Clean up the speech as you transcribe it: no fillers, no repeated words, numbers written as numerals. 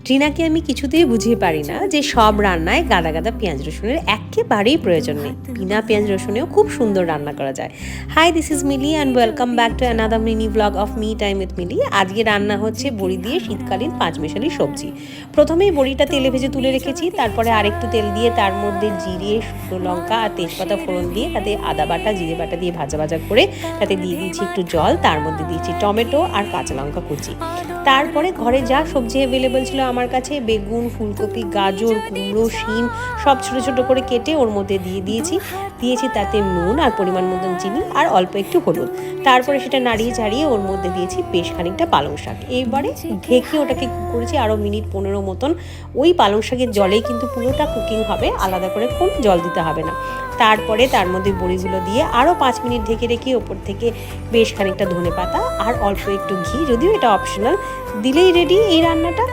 রিনাকে আমি কিছুতেই বুঝিয়ে পারি না যে সব রান্নায় গাদা গাদা পেঁয়াজ রসুনের একেবারেই প্রয়োজন নেই, বিনা পেঁয়াজ রসুনেও খুব সুন্দর রান্না করা যায়। Hi, this is Mili and welcome back to another mini blog of me time with Mili. আজকে রান্না হচ্ছে বড়ি দিয়ে শীতকালীন পাঁচমেশালি সবজি। প্রথমেই বড়িটা তেলে ভেজে তুলে রেখেছি, তারপরে আরেকটু তেল দিয়ে তার মধ্যে জিরে, শুকনো লঙ্কা আর তেজপাতা ফোড়ন দিয়ে তাতে আদা বাটা জিরে বাটা দিয়ে ভাজা ভাজা করে তাতে দিয়ে দিয়েছি একটু জল, তার মধ্যে দিয়েছি টমেটো আর কাঁচা লঙ্কা কুচি। তারপরে ঘরে যা সবজি অ্যাভেলেবেল ছিল আমার কাছে, বেগুন, ফুলকপি, গাজর, কুমড়ো, শিম সব ছোটো ছোটো করে কেটে ওর মধ্যে দিয়েছি তাতে নুন আর পরিমাণ মতন চিনি আর অল্প একটু হলুদ। তারপরে সেটা নাড়িয়ে ঝাড়িয়ে ওর মধ্যে দিয়েছি বেশ খানিকটা পালং শাক। এইবারে ঢেকে ওটাকে করেছি আরও মিনিট 15 মতন। ওই পালং শাকের জলেই কিন্তু পুরোটা কুকিং হবে, আলাদা করে কোনো জল দিতে হবে না। তারপরে তার মধ্যে বড়িগুলো দিয়ে আরও 5 মিনিট ঢেকে রেখে ওপর থেকে বেশ খানিকটা ধনেপাতা আর অল্প একটু ঘি, যদিও এটা অপশনাল, দিলেই রেডি এই রান্নাটা।